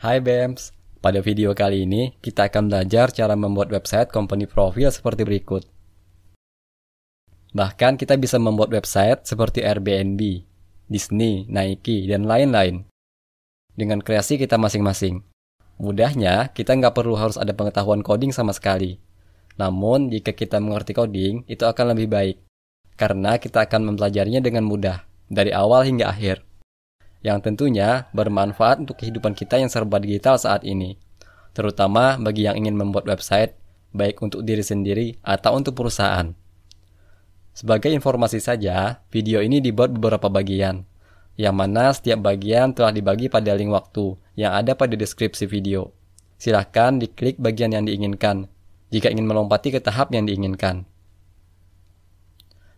Hai BEMS, pada video kali ini kita akan belajar cara membuat website company profile seperti berikut. Bahkan kita bisa membuat website seperti Airbnb, Disney, Nike, dan lain-lain dengan kreasi kita masing-masing. Mudahnya, kita nggak perlu harus ada pengetahuan coding sama sekali. Namun, jika kita mengerti coding, itu akan lebih baik karena kita akan mempelajarinya dengan mudah dari awal hingga akhir, yang tentunya bermanfaat untuk kehidupan kita yang serba digital saat ini, terutama bagi yang ingin membuat website, baik untuk diri sendiri atau untuk perusahaan. Sebagai informasi saja, video ini dibuat beberapa bagian, yang mana setiap bagian telah dibagi pada link waktu yang ada pada deskripsi video. Silahkan diklik bagian yang diinginkan, jika ingin melompati ke tahap yang diinginkan.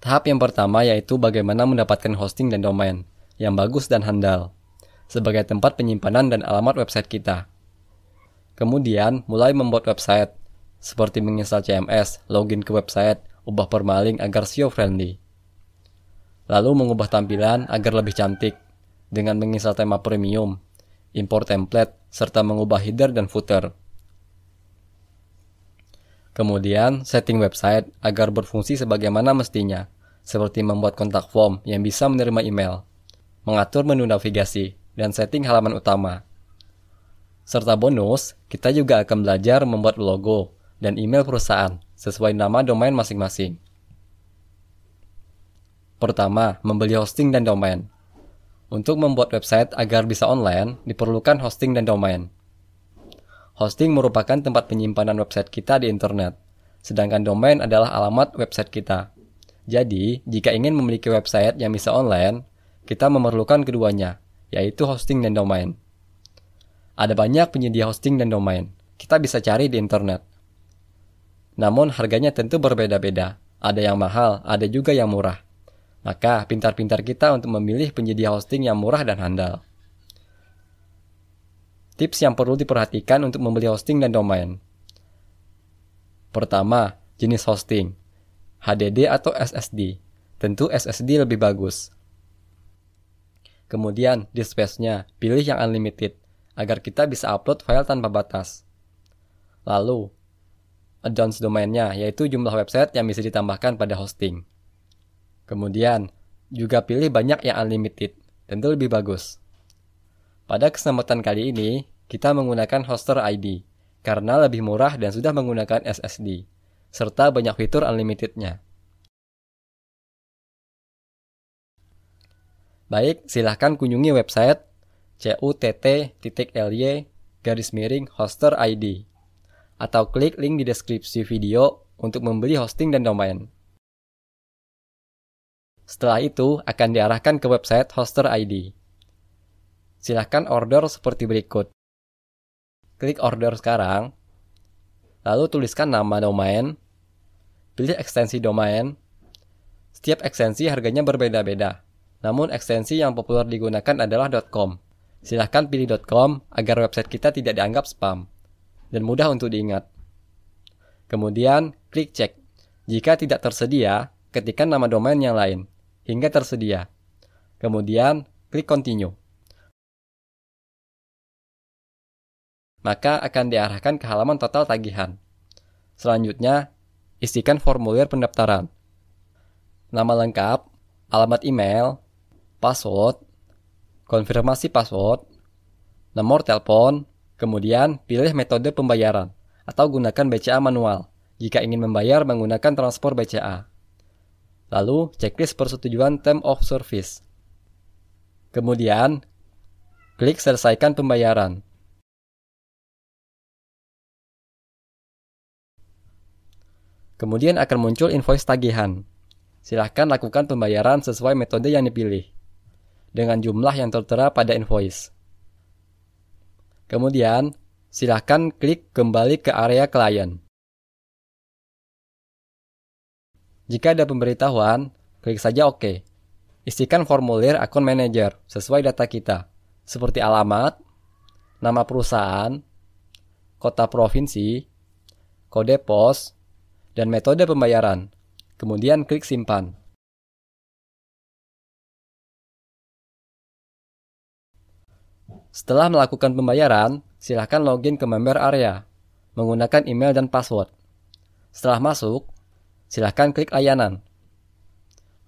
Tahap yang pertama yaitu bagaimana mendapatkan hosting dan domain yang bagus dan handal sebagai tempat penyimpanan dan alamat website kita. Kemudian mulai membuat website seperti menginstal CMS, login ke website, ubah permalink agar SEO friendly. Lalu mengubah tampilan agar lebih cantik dengan menginstal tema premium, import template, serta mengubah header dan footer. Kemudian setting website agar berfungsi sebagaimana mestinya, seperti membuat kontak form yang bisa menerima email, mengatur menu navigasi, dan setting halaman utama. Serta bonus, kita juga akan belajar membuat logo dan email perusahaan sesuai nama domain masing-masing. Pertama, membeli hosting dan domain. Untuk membuat website agar bisa online, diperlukan hosting dan domain. Hosting merupakan tempat penyimpanan website kita di internet, sedangkan domain adalah alamat website kita. Jadi, jika ingin memiliki website yang bisa online, kita memerlukan keduanya, yaitu hosting dan domain. Ada banyak penyedia hosting dan domain, kita bisa cari di internet. Namun harganya tentu berbeda-beda, ada yang mahal, ada juga yang murah. Maka pintar-pintar kita untuk memilih penyedia hosting yang murah dan handal. Tips yang perlu diperhatikan untuk membeli hosting dan domain. Pertama, jenis hosting, HDD atau SSD. Tentu SSD lebih bagus. Kemudian, disk space-nya, pilih yang unlimited, agar kita bisa upload file tanpa batas. Lalu, add-ons domainnya, yaitu jumlah website yang bisa ditambahkan pada hosting. Kemudian, juga pilih banyak yang unlimited, tentu lebih bagus. Pada kesempatan kali ini, kita menggunakan hoster ID, karena lebih murah dan sudah menggunakan SSD, serta banyak fitur unlimitednya. Baik, silahkan kunjungi website cutt.ly/hoster ID, atau klik link di deskripsi video untuk membeli hosting dan domain. Setelah itu, akan diarahkan ke website hoster ID. Silahkan order seperti berikut. Klik order sekarang, lalu tuliskan nama domain, pilih ekstensi domain. Setiap ekstensi harganya berbeda-beda, namun ekstensi yang populer digunakan adalah .com. Silahkan pilih .com agar website kita tidak dianggap spam dan mudah untuk diingat. Kemudian, klik cek. Jika tidak tersedia, ketikkan nama domain yang lain hingga tersedia. Kemudian, klik continue. Maka akan diarahkan ke halaman total tagihan. Selanjutnya, isikan formulir pendaftaran. Nama lengkap, alamat email, password, konfirmasi password, nomor telepon, kemudian pilih metode pembayaran atau gunakan BCA manual jika ingin membayar menggunakan transfer BCA. Lalu, checklist persetujuan term of service. Kemudian, klik selesaikan pembayaran. Kemudian akan muncul invoice tagihan. Silahkan lakukan pembayaran sesuai metode yang dipilih, dengan jumlah yang tertera pada invoice. Kemudian, silahkan klik kembali ke area klien. Jika ada pemberitahuan, klik saja OK. Isikan formulir akun manajer sesuai data kita, seperti alamat, nama perusahaan, kota provinsi, kode pos, dan metode pembayaran. Kemudian klik simpan. Setelah melakukan pembayaran, silahkan login ke member area menggunakan email dan password. Setelah masuk, silahkan klik layanan.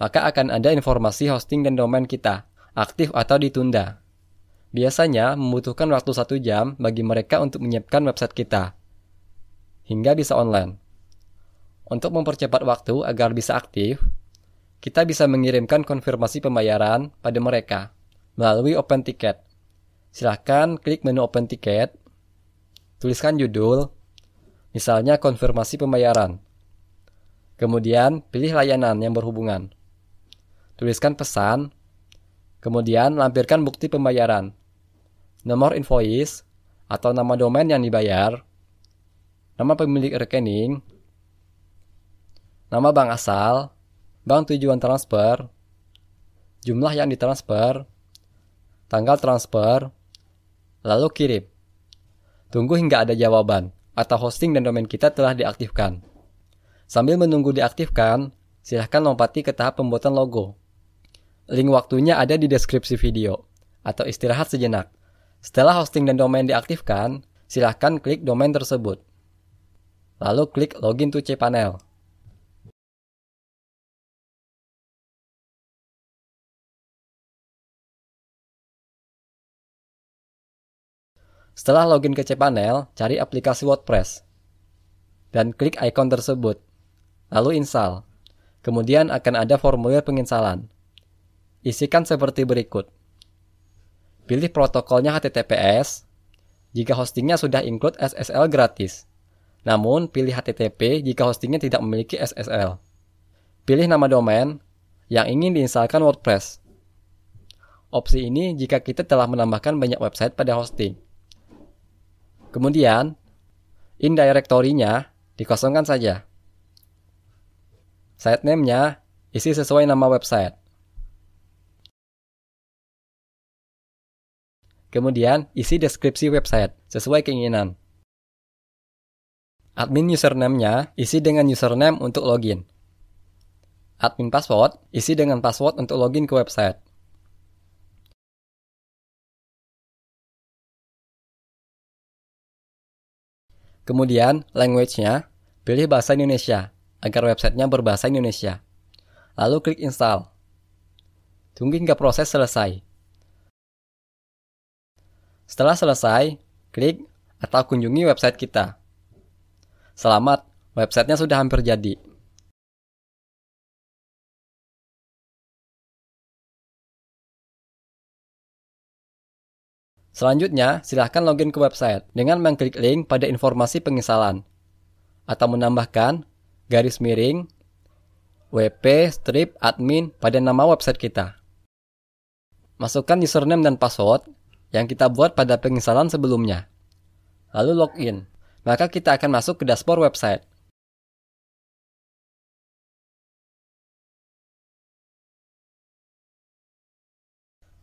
Maka akan ada informasi hosting dan domain kita, aktif atau ditunda. Biasanya membutuhkan waktu 1 jam bagi mereka untuk menyiapkan website kita, hingga bisa online. Untuk mempercepat waktu agar bisa aktif, kita bisa mengirimkan konfirmasi pembayaran pada mereka melalui Open Ticket. Silahkan klik menu Open Ticket, tuliskan judul, misalnya konfirmasi pembayaran. Kemudian pilih layanan yang berhubungan. Tuliskan pesan, kemudian lampirkan bukti pembayaran, nomor invoice atau nama domain yang dibayar, nama pemilik rekening, nama bank asal, bank tujuan transfer, jumlah yang ditransfer, tanggal transfer, lalu kirim. Tunggu hingga ada jawaban atau hosting dan domain kita telah diaktifkan. Sambil menunggu diaktifkan, silahkan lompati ke tahap pembuatan logo. Link waktunya ada di deskripsi video, atau istirahat sejenak. Setelah hosting dan domain diaktifkan, silahkan klik domain tersebut. Lalu klik Login to cPanel. Setelah login ke cPanel, cari aplikasi WordPress dan klik ikon tersebut, lalu install. Kemudian akan ada formulir penginstalan. Isikan seperti berikut. Pilih protokolnya HTTPS jika hostingnya sudah include SSL gratis. Namun, pilih HTTP jika hostingnya tidak memiliki SSL. Pilih nama domain yang ingin diinstalkan WordPress. Opsi ini jika kita telah menambahkan banyak website pada hosting. Kemudian, in directory-nya dikosongkan saja. Site name-nya isi sesuai nama website. Kemudian, isi deskripsi website sesuai keinginan. Admin username-nya isi dengan username untuk login. Admin password isi dengan password untuk login ke website. Kemudian, language-nya pilih bahasa Indonesia agar websitenya berbahasa Indonesia. Lalu klik install. Tunggu hingga proses selesai. Setelah selesai, klik atau kunjungi website kita. Selamat, websitenya sudah hampir jadi. Selanjutnya, silahkan login ke website dengan mengklik link pada informasi penginstalan atau menambahkan garis miring wp-admin pada nama website kita. Masukkan username dan password yang kita buat pada penginstalan sebelumnya. Lalu login. Maka kita akan masuk ke dashboard website.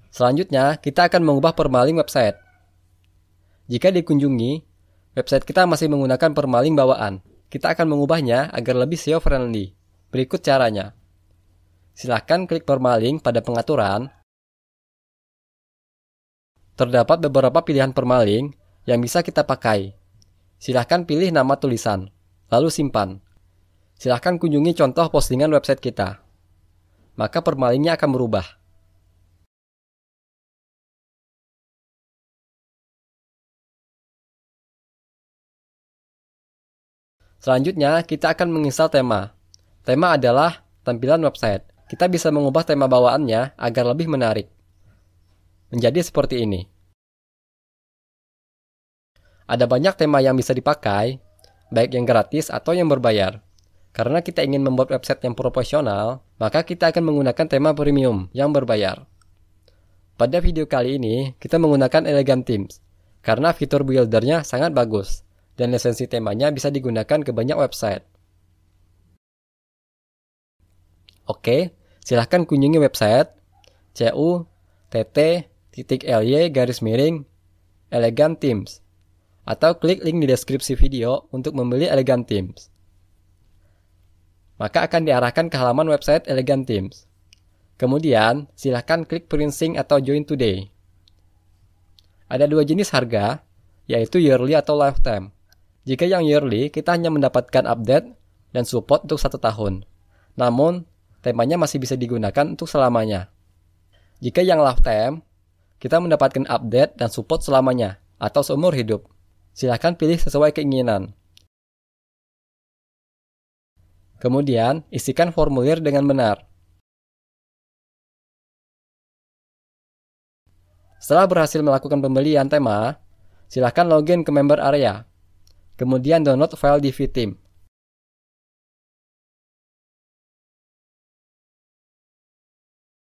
Selanjutnya, kita akan mengubah permalink website. Jika dikunjungi, website kita masih menggunakan permalink bawaan. Kita akan mengubahnya agar lebih SEO friendly. Berikut caranya. Silahkan klik permalink pada pengaturan. Terdapat beberapa pilihan permalink yang bisa kita pakai. Silahkan pilih nama tulisan, lalu simpan. Silahkan kunjungi contoh postingan website kita. Maka permalinknya akan berubah. Selanjutnya, kita akan menginstal tema. Tema adalah tampilan website. Kita bisa mengubah tema bawaannya agar lebih menarik. Menjadi seperti ini. Ada banyak tema yang bisa dipakai, baik yang gratis atau yang berbayar. Karena kita ingin membuat website yang profesional, maka kita akan menggunakan tema premium yang berbayar. Pada video kali ini, kita menggunakan Elegant Themes, karena fitur buildernya sangat bagus, dan lisensi temanya bisa digunakan ke banyak website. Oke, silahkan kunjungi website cutt.ly/Elegant Themes atau klik link di deskripsi video untuk membeli Elegant Themes. Maka akan diarahkan ke halaman website Elegant Themes. Kemudian, silahkan klik Printing atau Join Today. Ada dua jenis harga, yaitu yearly atau lifetime. Jika yang yearly, kita hanya mendapatkan update dan support untuk 1 tahun. Namun, temanya masih bisa digunakan untuk selamanya. Jika yang lifetime, kita mendapatkan update dan support selamanya atau seumur hidup. Silahkan pilih sesuai keinginan. Kemudian, isikan formulir dengan benar. Setelah berhasil melakukan pembelian tema, silahkan login ke member area. Kemudian download file di vTeam.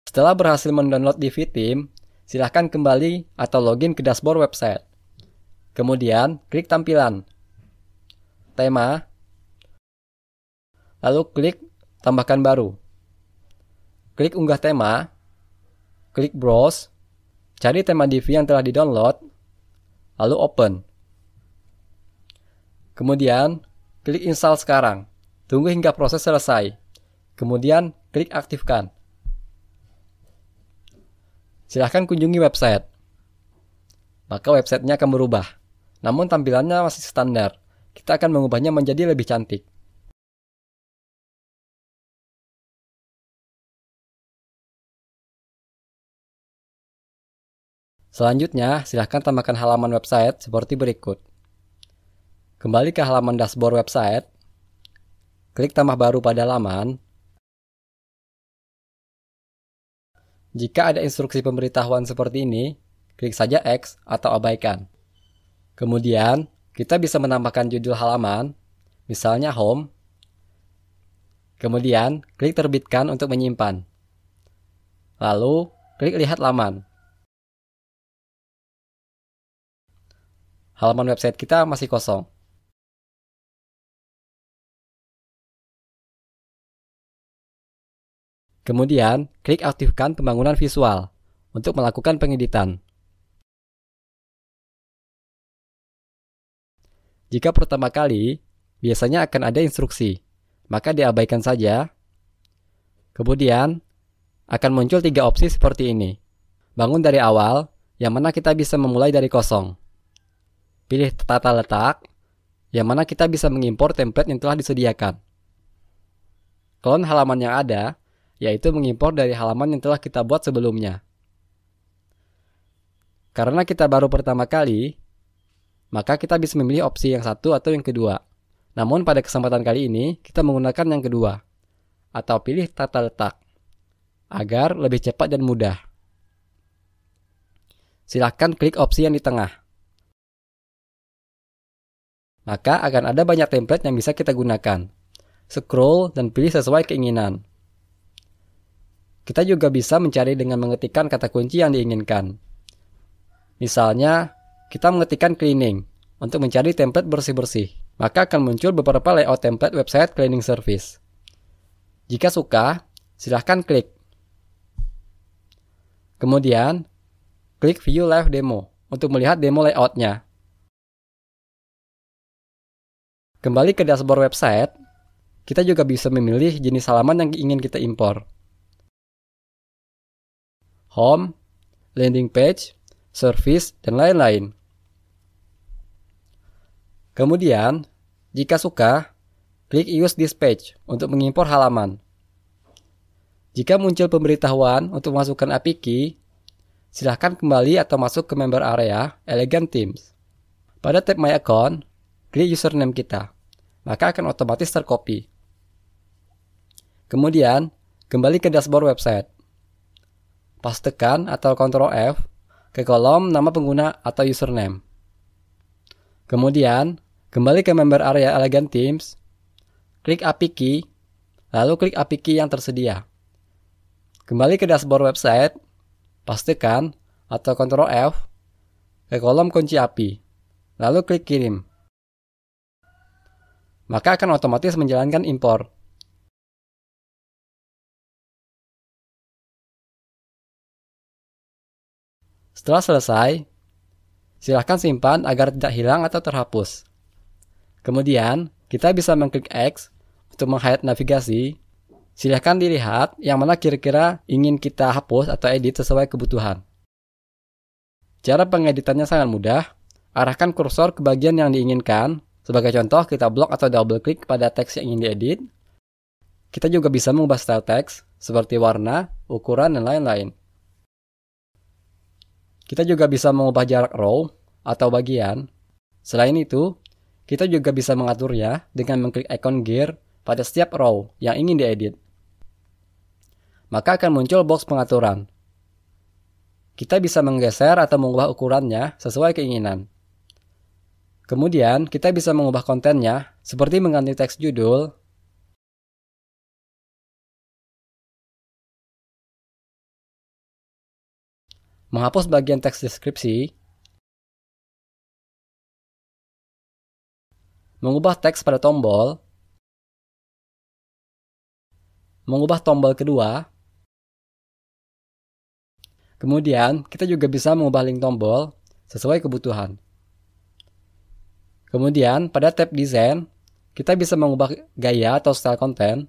Setelah berhasil mendownload di vTeam, silahkan kembali atau login ke dashboard website. Kemudian, klik tampilan, tema, lalu klik tambahkan baru. Klik unggah tema, klik browse, cari tema Divi yang telah di-download, lalu open. Kemudian, klik install sekarang. Tunggu hingga proses selesai. Kemudian, klik aktifkan. Silahkan kunjungi website. Maka websitenya akan berubah. Namun tampilannya masih standar. Kita akan mengubahnya menjadi lebih cantik. Selanjutnya, silahkan tambahkan halaman website seperti berikut. Kembali ke halaman dashboard website, klik tambah baru pada halaman. Jika ada instruksi pemberitahuan seperti ini, klik saja X atau abaikan. Kemudian, kita bisa menambahkan judul halaman, misalnya home. Kemudian, klik terbitkan untuk menyimpan. Lalu, klik lihat laman. Halaman website kita masih kosong. Kemudian, klik aktifkan pembangunan visual untuk melakukan pengeditan. Jika pertama kali, biasanya akan ada instruksi, maka diabaikan saja. Kemudian, akan muncul 3 opsi seperti ini. Bangun dari awal, yang mana kita bisa memulai dari kosong. Pilih tata letak, yang mana kita bisa mengimpor template yang telah disediakan. Klon halaman yang ada, yaitu mengimpor dari halaman yang telah kita buat sebelumnya. Karena kita baru pertama kali, maka kita bisa memilih opsi yang satu atau yang kedua. Namun pada kesempatan kali ini, kita menggunakan yang kedua, atau pilih tata letak, agar lebih cepat dan mudah. Silahkan klik opsi yang di tengah. Maka akan ada banyak template yang bisa kita gunakan. Scroll dan pilih sesuai keinginan. Kita juga bisa mencari dengan mengetikkan kata kunci yang diinginkan. Misalnya, kita mengetikkan cleaning untuk mencari template bersih-bersih. Maka akan muncul beberapa layout template website cleaning service. Jika suka, silahkan klik. Kemudian, klik View Live Demo untuk melihat demo layoutnya. Kembali ke dashboard website, kita juga bisa memilih jenis halaman yang ingin kita impor. Home, landing page, service, dan lain-lain. Kemudian, jika suka, klik Use this page untuk mengimpor halaman. Jika muncul pemberitahuan untuk masukkan API key, silahkan kembali atau masuk ke member area Elegant Themes. Pada tab My Account, klik username kita, maka akan otomatis tercopy. Kemudian, kembali ke dashboard website. Pastekan atau Ctrl F ke kolom nama pengguna atau username. Kemudian, kembali ke member area Elegant Themes, klik API key, lalu klik API key yang tersedia. Kembali ke dashboard website, pastekan atau Ctrl F ke kolom kunci API, lalu klik kirim. Maka akan otomatis menjalankan impor. Setelah selesai, silahkan simpan agar tidak hilang atau terhapus. Kemudian, kita bisa mengklik X untuk meng-hide navigasi. Silahkan dilihat yang mana kira-kira ingin kita hapus atau edit sesuai kebutuhan. Cara pengeditannya sangat mudah, Arahkan kursor ke bagian yang diinginkan. Sebagai contoh, kita blok atau double klik pada teks yang ingin diedit. Kita juga bisa mengubah style teks, seperti warna, ukuran, dan lain-lain. Kita juga bisa mengubah jarak row atau bagian. Selain itu, kita juga bisa mengaturnya dengan mengklik ikon gear pada setiap row yang ingin diedit. Maka akan muncul box pengaturan. Kita bisa menggeser atau mengubah ukurannya sesuai keinginan. Kemudian, kita bisa mengubah kontennya, seperti mengganti teks judul, menghapus bagian teks deskripsi, mengubah teks pada tombol, mengubah tombol kedua. Kemudian, kita juga bisa mengubah link tombol sesuai kebutuhan. Kemudian, pada tab desain, kita bisa mengubah gaya atau style konten,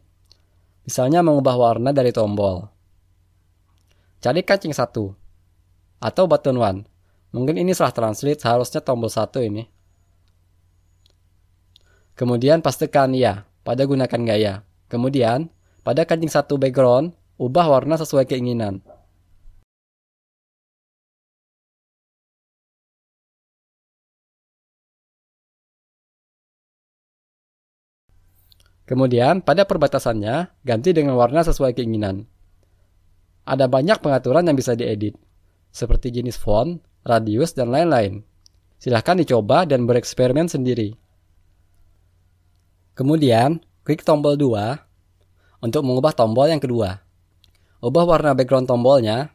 misalnya mengubah warna dari tombol. Cari kancing 1 atau button 1. Mungkin ini salah translate, seharusnya tombol 1 ini. Kemudian pastikan ya pada gunakan gaya. Kemudian, pada kancing 1 background, ubah warna sesuai keinginan. Kemudian, pada perbatasannya, ganti dengan warna sesuai keinginan. Ada banyak pengaturan yang bisa diedit, seperti jenis font, radius, dan lain-lain. Silahkan dicoba dan bereksperimen sendiri. Kemudian, klik tombol 2 untuk mengubah tombol yang kedua. Ubah warna background tombolnya